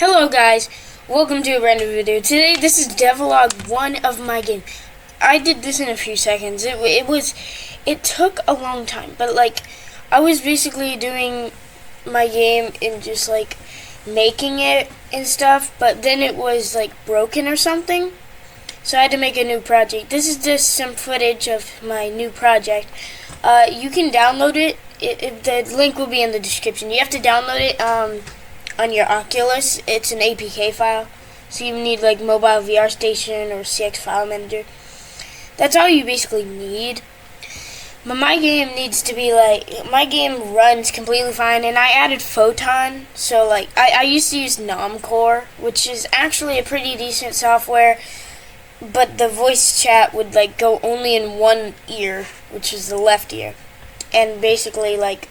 Hello guys, welcome to a random video. Today this is Devlog 1 of my game. I did this in a few seconds. It took a long time, but like I was basically doing my game and just like making it and stuff, but then it was like broken or something. So I had to make a new project. This is just some footage of my new project. You can download it. The link will be in the description. You have to download it on your Oculus. It's an APK file, so you need like mobile VR station or CX file manager. That's all you basically need. But my game needs to be like, my game runs completely fine, and I added Photon. So like I used to use Nomcore, which is actually a pretty decent software, but the voice chat would like go only in one ear, which is the left ear, and basically like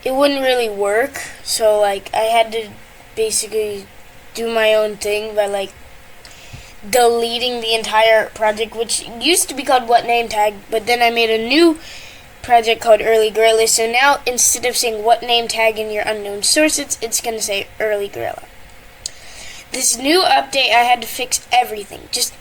it wouldn't really work. So like I had to basically do my own thing by like deleting the entire project, which used to be called What Name Tag, but then I made a new project called Early Gorilla. So now instead of saying What Name Tag in your unknown sources, it's gonna say Early Gorilla. This new update, I had to fix everything, just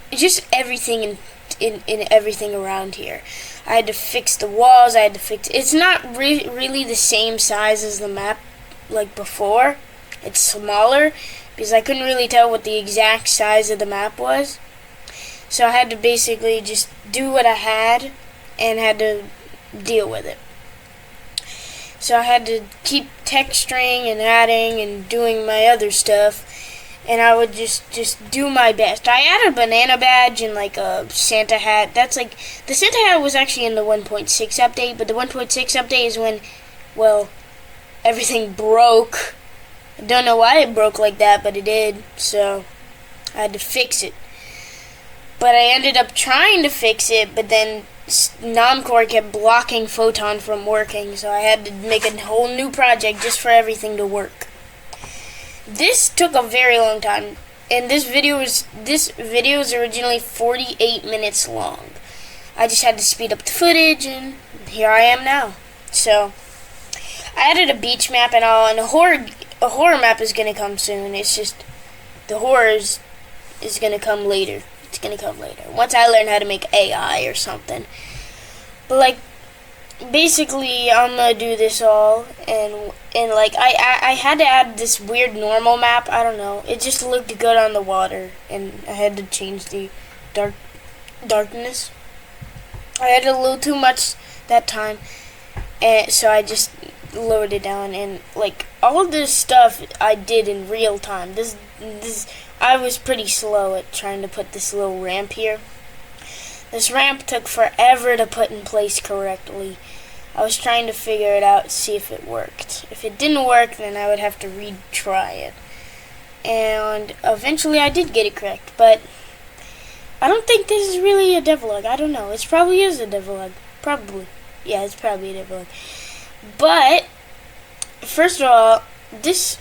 everything in everything around here. I had to fix the walls. I had to fix. It's not really the same size as the map like before. It's smaller because I couldn't really tell what the exact size of the map was. So I had to basically just do what I had and had to deal with it. So I had to keep texturing and adding and doing my other stuff. And I would just do my best. I added a banana badge and like a Santa hat. That's like, the Santa hat was actually in the 1.6 update, but the 1.6 update is when, well, everything broke. I don't know why it broke like that, but it did, so I had to fix it. But I ended up trying to fix it, but then Nomcore kept blocking Photon from working, so I had to make a whole new project just for everything to work. This took a very long time, and this video is originally 48 minutes long. I just had to speed up the footage, and here I am now. So I added a beach map and all, and a horror map is gonna come soon. It's just the horror is gonna come later. It's gonna come later once I learn how to make AI or something. But like, basically I'm gonna do this all, and like I had to add this weird normal map. I don't know, it just looked good on the water, and I had to change the darkness. I had a little too much that time, and so I just lowered it down. And like all this stuff I did in real time. This I was pretty slow at trying to put this little ramp here. This ramp took forever to put in place correctly. I was trying to figure it out, see if it worked. If it didn't work, then I would have to retry it. And eventually I did get it correct, but I don't think this is really a devlog. I don't know. It probably is a devlog. Probably. Yeah, it's probably a devlog. But first of all, this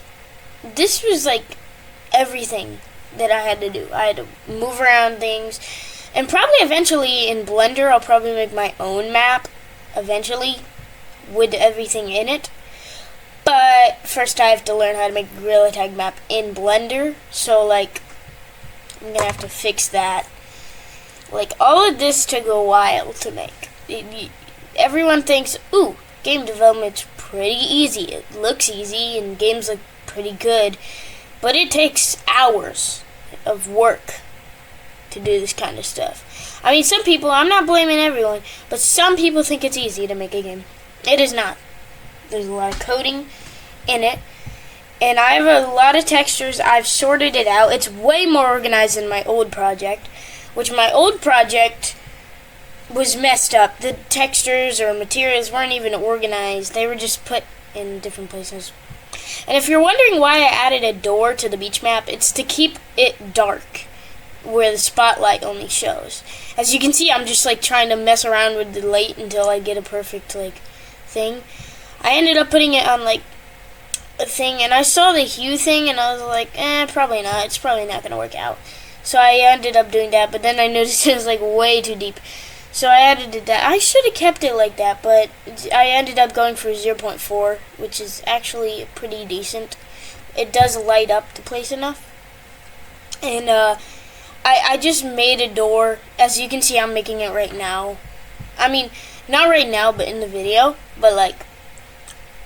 was like everything that I had to do. I had to move around things. And probably eventually in Blender I'll probably make my own map eventually with everything in it. But first I have to learn how to make a Gorilla Tag map in Blender. So like I'm gonna have to fix that. Like all of this took a while to make. Everyone thinks, ooh, game development's pretty easy. It looks easy and games look pretty good. But it takes hours of work to do this kind of stuff. I mean, some people, I'm not blaming everyone, but some people think it's easy to make a game. It is not. There's a lot of coding in it, and I have a lot of textures. I've sorted it out. It's way more organized than my old project, which my old project was messed up. The textures or materials weren't even organized. They were just put in different places. And if you're wondering why I added a door to the beach map, it's to keep it dark, where the spotlight only shows. As you can see, I'm just like trying to mess around with the light until I get a perfect like thing. I ended up putting it on like a thing, and I saw the hue thing, and I was like, probably not. It's probably not gonna work out. So I ended up doing that, but then I noticed it was like way too deep. So I added that. I should have kept it like that, but I ended up going for 0.4, which is actually pretty decent. it does light up the place enough. And I just made a door. As you can see, I'm making it right now. I mean, not right now, but in the video. But like,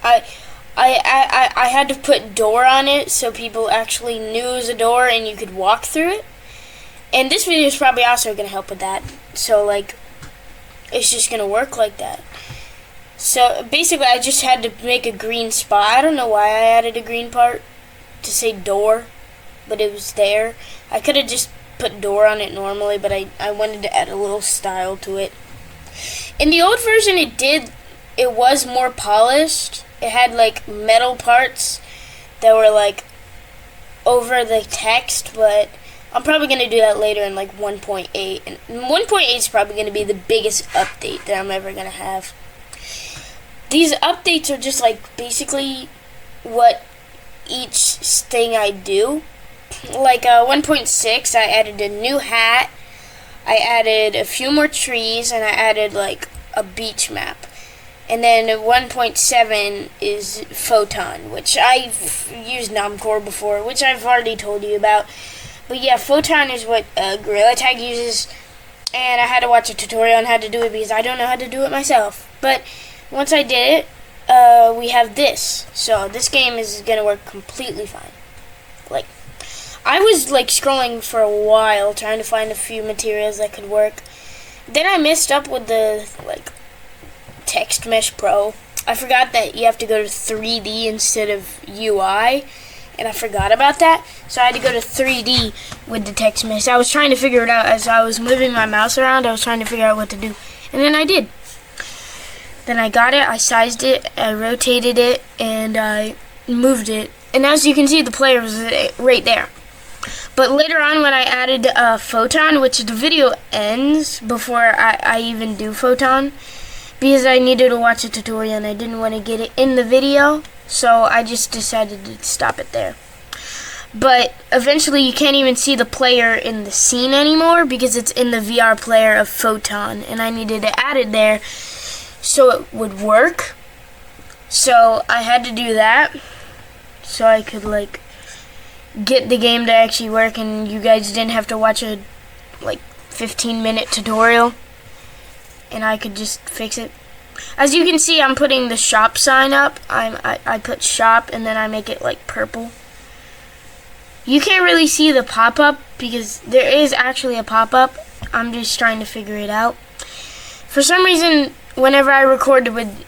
I had to put door on it so people actually knew it was a door and you could walk through it. And this video is probably also going to help with that. So like, it's just going to work like that. So basically, I just had to make a green spot. I don't know why I added a green part to say door, but it was there. I could have just put door on it normally, but I wanted to add a little style to it. In the old version, it was more polished. It had like metal parts that were like over the text, but I'm probably going to do that later in like 1.8. And 1.8 is probably going to be the biggest update that I'm ever going to have. These updates are just like basically what each thing I do. Like 1.6, I added a new hat, I added a few more trees, and I added like a beach map. And then 1.7 is Photon, which I've used Nomcore before, which I've already told you about. But yeah, Photon is what Gorilla Tag uses, and I had to watch a tutorial on how to do it because I don't know how to do it myself. But once I did it, we have this. So this game is going to work completely fine. Like, I was like scrolling for a while trying to find a few materials that could work. Then I messed up with the like Text Mesh Pro. I forgot that you have to go to 3D instead of UI, and I forgot about that. So I had to go to 3D with the Text Mesh. I was trying to figure it out as I was moving my mouse around. I was trying to figure out what to do, and then I did. Then I got it, I sized it, I rotated it, and I moved it. And as you can see, the player was right there. But later on when I added Photon, which the video ends before I even do Photon, because I needed to watch a tutorial and I didn't want to get it in the video, so I just decided to stop it there. But eventually you can't even see the player in the scene anymore because it's in the VR player of Photon, and I needed to add it there so it would work. So I had to do that so I could like get the game to actually work and you guys didn't have to watch a like 15-minute tutorial and I could just fix it. As you can see, I'm putting the shop sign up. I put shop and then I make it like purple. You can't really see the pop-up because there is actually a pop-up. I'm just trying to figure it out. For some reason, whenever I record with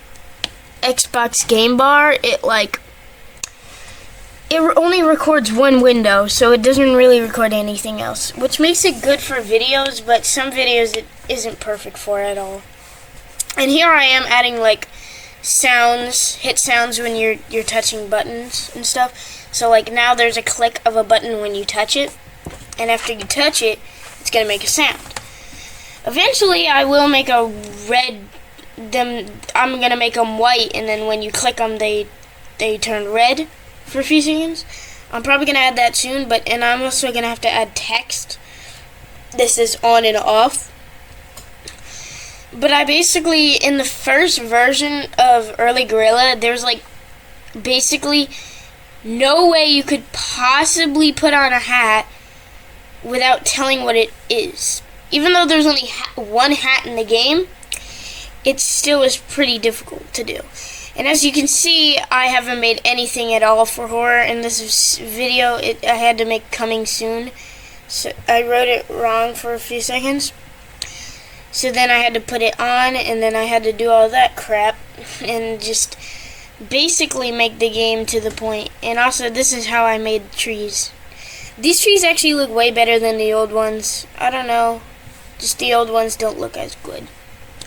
Xbox Game Bar, it only records one window, so it doesn't really record anything else, which makes it good for videos, but some videos it isn't perfect for at all. And here I am adding like sounds, hit sounds when you're touching buttons and stuff. So like now there's a click of a button when you touch it, and after you touch it, it's gonna make a sound. Eventually, I will make a red. I'm gonna make them white, and then when you click them, they turn red for a few seconds. I'm probably gonna add that soon, and I'm also gonna have to add text. This is on and off. But I basically, in the first version of early Gorilla, there's like basically no way you could possibly put on a hat without telling what it is. Even though there's only one hat in the game, it still is pretty difficult to do. And as you can see, I haven't made anything at all for horror in this video. I had to make coming soon. So I wrote it wrong for a few seconds. So then I had to put it on, and then I had to do all that crap and just basically make the game to the point. And also, this is how I made trees. These trees actually look way better than the old ones. I don't know. Just the old ones don't look as good.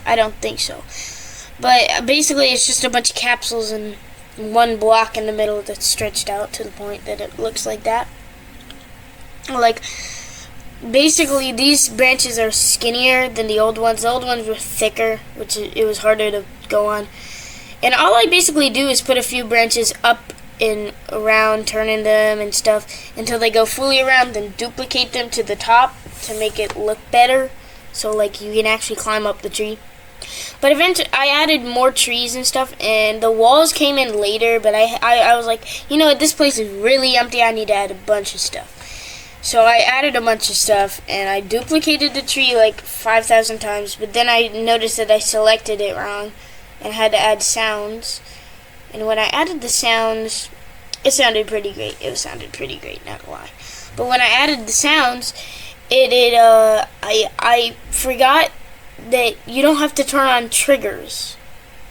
I don't think so. But basically, it's just a bunch of capsules and one block in the middle that's stretched out to the point that it looks like that. Like, basically, these branches are skinnier than the old ones. The old ones were thicker, which it was harder to go on. And all I basically do is put a few branches up and around, turning them and stuff until they go fully around, then duplicate them to the top to make it look better. So, like, you can actually climb up the tree. But eventually, I added more trees and stuff, and the walls came in later. But I was like, you know what, this place is really empty. I need to add a bunch of stuff. So I added a bunch of stuff, and I duplicated the tree like 5,000 times. But then I noticed that I selected it wrong, and had to add sounds. And when I added the sounds, it sounded pretty great. It sounded pretty great, not gonna lie. But when I added the sounds, I forgot that you don't have to turn on triggers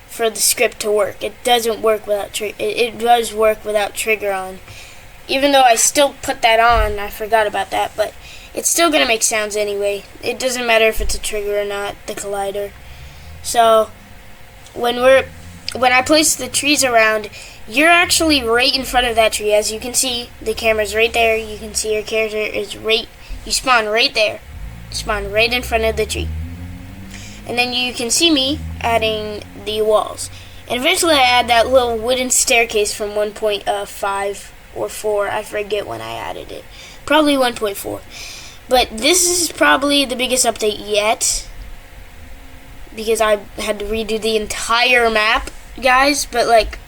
for the script to work. It doesn't work without it does work without trigger on. Even though I still put that on, I forgot about that, but it's still gonna make sounds anyway. It doesn't matter if it's a trigger or not, the collider. So when I place the trees around, you're actually right in front of that tree. As you can see, the camera's right there. You can see your character is right. You spawn right there. Spawn right in front of the tree. And then you can see me adding the walls. And eventually I add that little wooden staircase from 1.5 or 4. I forget when I added it. Probably 1.4. But this is probably the biggest update yet, because I had to redo the entire map, guys. But like,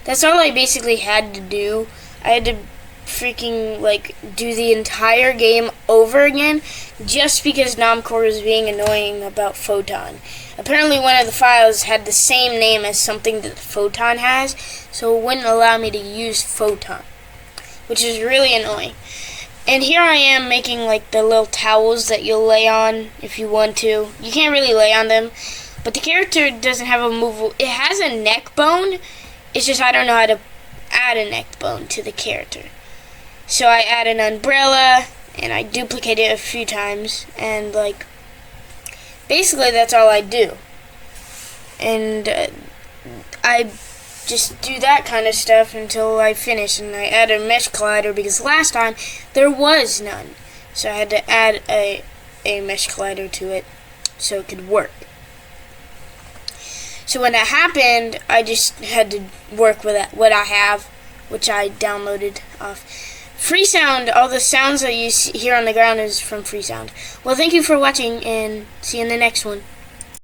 that's all I basically had to do. I had to freaking like do the entire game over again just because Nomcore was being annoying about Photon. Apparently one of the files had the same name as something that Photon has, so it wouldn't allow me to use Photon, which is really annoying. And here I am making like the little towels that you'll lay on if you want to. You can't really lay on them, but the character doesn't have a movable. It has a neck bone. It's just I don't know how to add a neck bone to the character. So I add an umbrella, and I duplicate it a few times, and like, basically that's all I do. And I just do that kind of stuff until I finish, and I add a mesh collider because last time there was none. So I had to add a mesh collider to it so it could work. So when that happened, I just had to work with what I have, which I downloaded off Free Sound. All the sounds that you hear on the ground is from Free Sound. Well, thank you for watching, and see you in the next one.